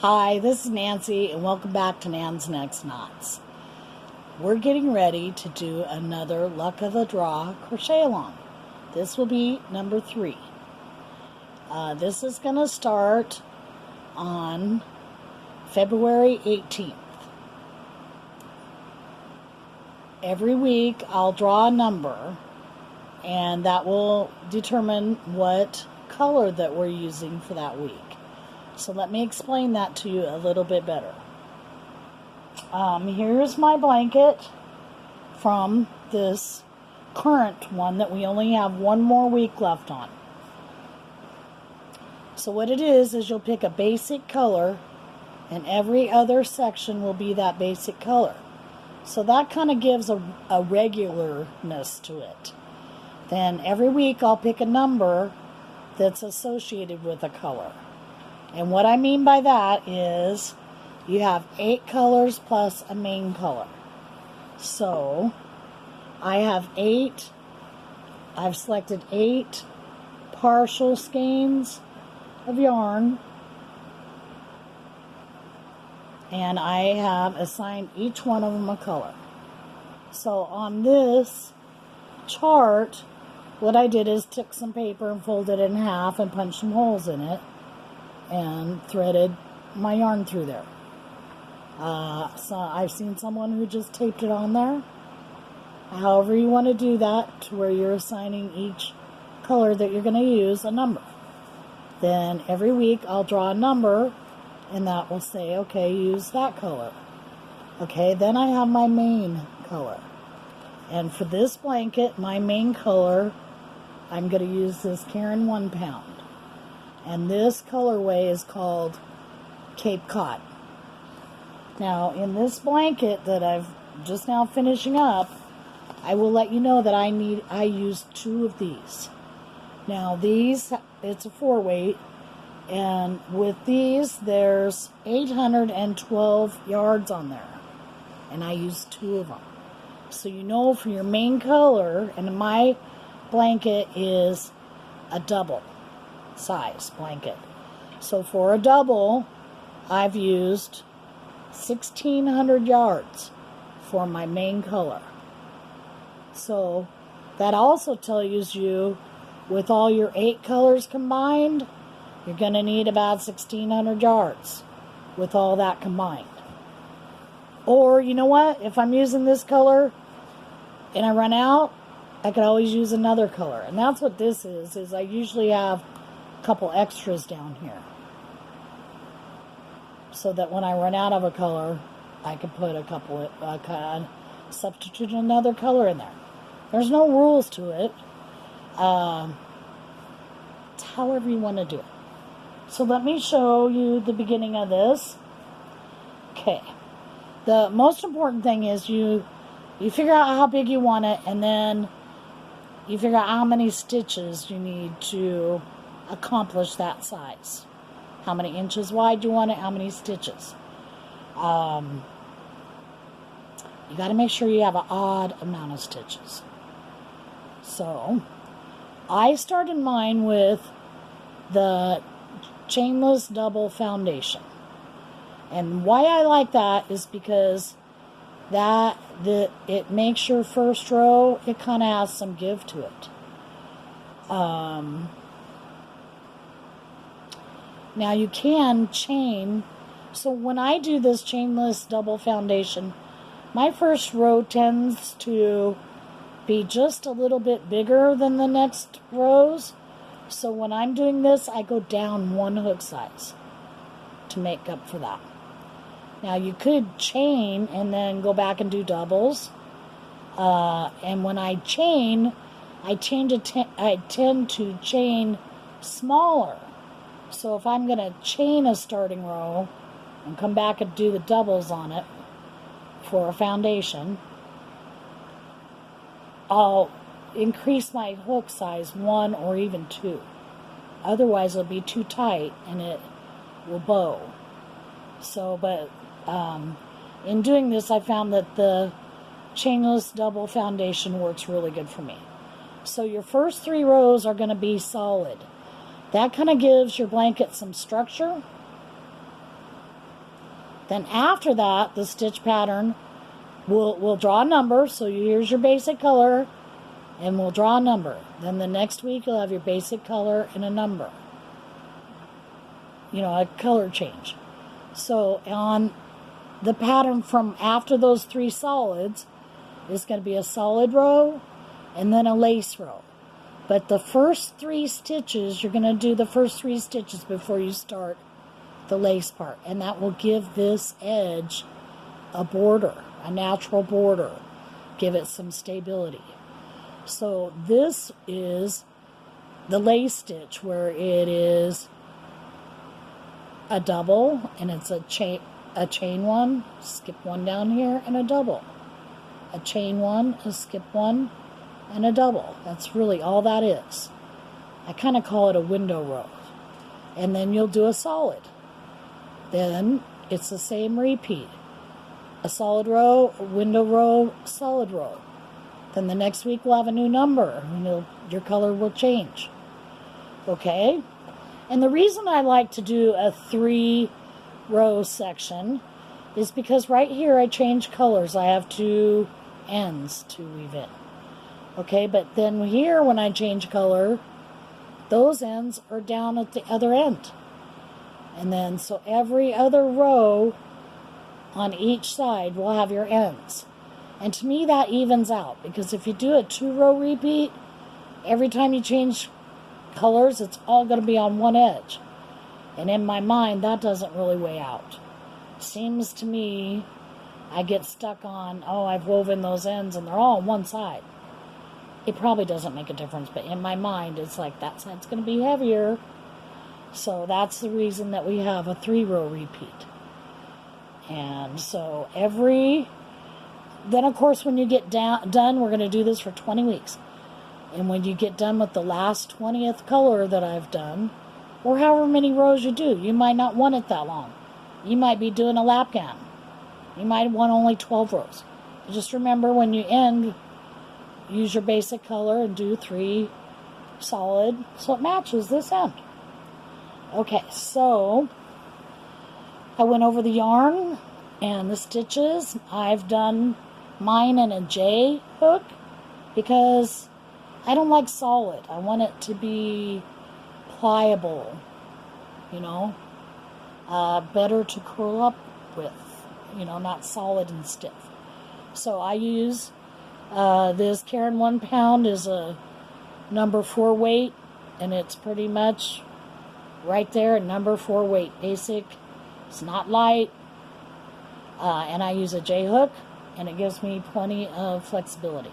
Hi, this is Nancy, and welcome back to Nan's Next Knots. We're getting ready to do another Luck of the Draw crochet along. This will be number 3. This is going to start on February 18th. Every week I'll draw a number, and that will determine what color that we're using for that week. So let me explain that to you a little bit better. Here's my blanket from this current one that we only have one more week left on. So what it is you'll pick a basic color, and every other section will be that basic color. So that kind of gives a regularness to it. Then every week I'll pick a number that's associated with a color. And what I mean by that is you have 8 colors plus a main color. So I have 8. I've selected 8 partial skeins of yarn. And I have assigned each one of them a color. So on this chart, what I did is took some paper and folded it in half and punched some holes in it and threaded my yarn through there. So I've seen someone who just taped it on there. However you want to do that, to where you're assigning each color that you're going to use a number. Then every week I'll draw a number, and that will say, okay, use that color. Okay, then I have my main color. And for this blanket, my main color, I'm going to use this Caron 1 pound. And this colorway is called Cape Cod. Now, in this blanket that I've just now finishing up, I will let you know that I used 2 of these. Now, these, it's a 4-weight, and with these, there's 812 yards on there, and I used 2 of them. So you know, for your main color, and my blanket is a double size blanket. So for a double, I've used 1,600 yards for my main color. So that also tells you, with all your 8 colors combined, you're going to need about 1,600 yards with all that combined. Or, you know what? If I'm using this color and I run out, I could always use another color. And that's what this is I usually have a couple extras down here, so that when I run out of a color, I can put a couple, substitute another color in there. There's no rules to it. It's however you want to do it. So let me show you the beginning of this. Okay. The most important thing is you figure out how big you want it, and then you figure out how many stitches you need to accomplish that size. How many inches wide you want it, how many stitches. You got to make sure you have an odd amount of stitches. So I started mine with the chainless double foundation. And why I like that is because it makes your first row, it kind of has some give to it. Now you can chain. So when I do this chainless double foundation, my first row tends to be just a little bit bigger than the next rows. So when I'm doing this, I go down 1 hook size to make up for that. Now you could chain and then go back and do doubles. And when I chain, I tend to chain smaller. So if I'm going to chain a starting row and come back and do the doubles on it for a foundation, I'll increase my hook size 1 or even 2. Otherwise it'll be too tight and it will bow. So, but in doing this, I found that the chainless double foundation works really good for me. So your first 3 rows are going to be solid. That kind of gives your blanket some structure. Then after that, the stitch pattern, we'll draw a number. So here's your basic color, and we'll draw a number. Then the next week, you'll have your basic color and a number. You know, a color change. So on the pattern from after those 3 solids is going to be a solid row and then a lace row. But the first 3 stitches, you're going to do the first 3 stitches before you start the lace part. And that will give this edge a border, a natural border. Give it some stability. So this is the lace stitch where it is a double and it's a chain 1, skip 1 down here, and a double. A chain 1, a skip 1, and a double. That's really all that is. I kind of call it a window row. And then you'll do a solid. Then it's the same repeat. A solid row, a window row, solid row. Then the next week we'll have a new number, and your color will change. Okay? And the reason I like to do a 3-row section is because right here I change colors. I have 2 ends to weave in. Okay, but then here when I change color, those ends are down at the other end. And then so every other row on each side will have your ends. And to me that evens out, because if you do a 2-row repeat, every time you change colors, it's all going to be on one edge. And in my mind, that doesn't really weigh out. Seems to me I get stuck on, oh, I've woven those ends and they're all on one side. It probably doesn't make a difference, but in my mind, it's like that side's going to be heavier. So that's the reason that we have a 3-row repeat. And so then of course when you get done, we're going to do this for 20 weeks. And when you get done with the last 20th color that I've done, or however many rows you do, you might not want it that long. You might be doing a lap gown. You might want only 12 rows. Just remember when you end, use your basic color and do 3 solid so it matches this end. Okay, so I went over the yarn and the stitches. I've done mine in a J hook because I don't like solid. I want it to be pliable, you know, better to curl up with, you know, not solid and stiff. So I use this Caron 1 pound is a number 4 weight, and it's pretty much right there at number 4 weight. Basic, it's not light, and I use a J hook, and it gives me plenty of flexibility.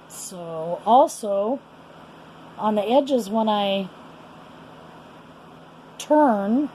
So also on the edges when I turn,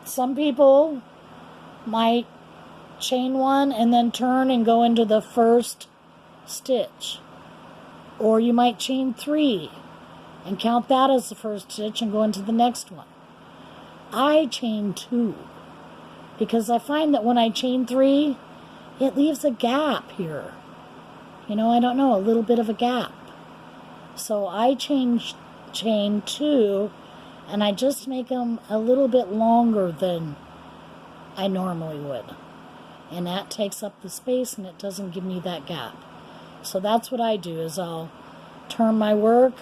some people might chain 1 and then turn and go into the first stitch, or you might chain 3 and count that as the first stitch and go into the next one. I chain 2 because I find that when I chain 3, it leaves a gap here. You know, I don't know, a little bit of a gap. So I chain 2, and I just make them a little bit longer than I normally would. And that takes up the space, and it doesn't give me that gap. So that's what I do, is I'll turn my work,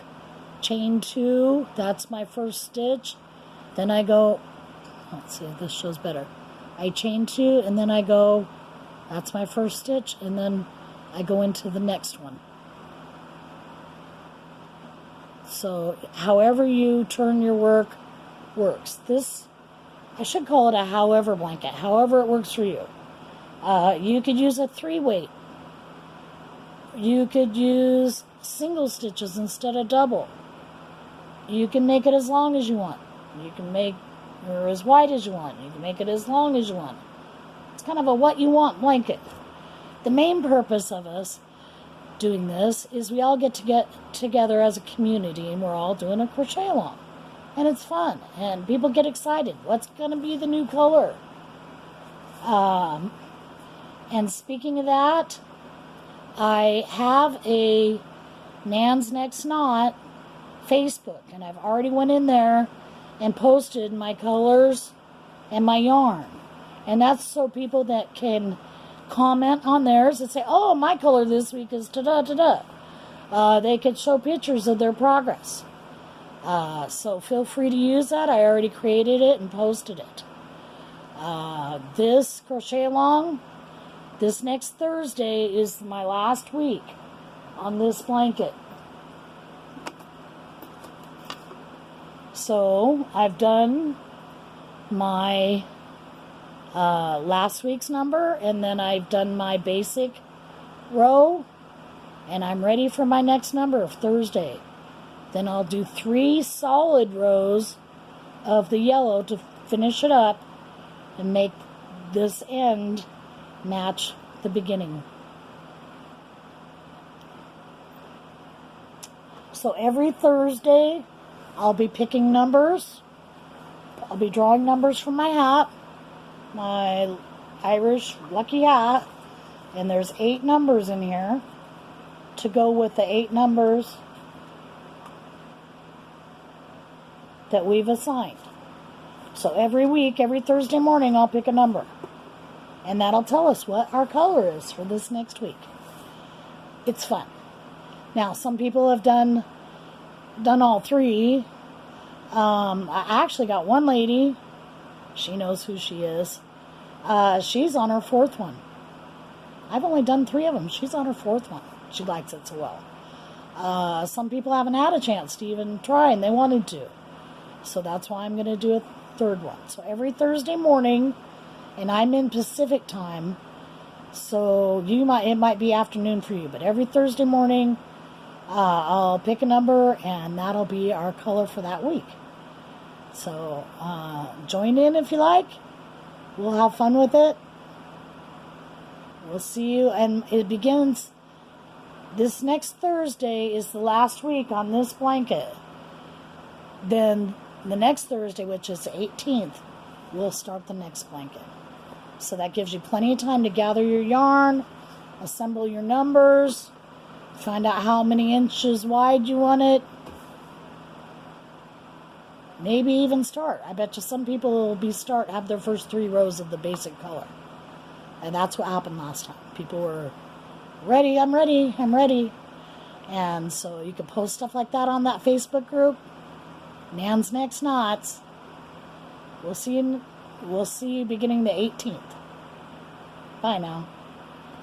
chain 2, that's my first stitch. Then I go, let's see if this shows better. I chain 2, and then I go, that's my first stitch, and then I go into the next one. So however you turn your work works. This, I should call it a however blanket, however it works for you. You could use a 3 weight. You could use single stitches instead of double. You can make it as long as you want. You can make or as wide as you want. You can make it as long as you want. It's kind of a what you want blanket. The main purpose of us doing this is we all get together as a community, and we're all doing a crochet along. And it's fun, and people get excited. What's going to be the new color? And speaking of that, I have a Nan's Next Knot Facebook, and I've already went in there and posted my colors and my yarn. And that's so people that can comment on theirs and say, oh, my color this week is da-da-da-da. They could show pictures of their progress. So feel free to use that. I already created it and posted it. This crochet along, this next Thursday is my last week on this blanket. So I've done my last week's number, and then I've done my basic row, and I'm ready for my next number of Thursday. Then I'll do 3 solid rows of the yellow to finish it up and make this end match the beginning. So every Thursday I'll be picking numbers. I'll be drawing numbers from my hat, my Irish lucky hat, and there's 8 numbers in here to go with the 8 numbers that we've assigned. So every week, every Thursday morning, I'll pick a number. And that'll tell us what our color is for this next week. It's fun. Now, some people have done all 3. I actually got one lady. She knows who she is. She's on her 4th one. I've only done 3 of them. She's on her 4th one. She likes it so well. Some people haven't had a chance to even try, and they wanted to. So that's why I'm going to do a 3rd one. So every Thursday morning, and I'm in Pacific time, so it might be afternoon for you, but every Thursday morning, I'll pick a number, and that'll be our color for that week. So join in if you like. We'll have fun with it. We'll see you, and it begins this next Thursday is the last week on this blanket. Then the next Thursday, which is the 18th, we'll start the next blanket. So that gives you plenty of time to gather your yarn, assemble your numbers, find out how many inches wide you want it. Maybe even start. I bet you some people will have their first 3 rows of the basic color. And that's what happened last time. People were ready, I'm ready, I'm ready. And so you can post stuff like that on that Facebook group. Nan's Next Knots. We'll see you beginning the 18th. Bye now.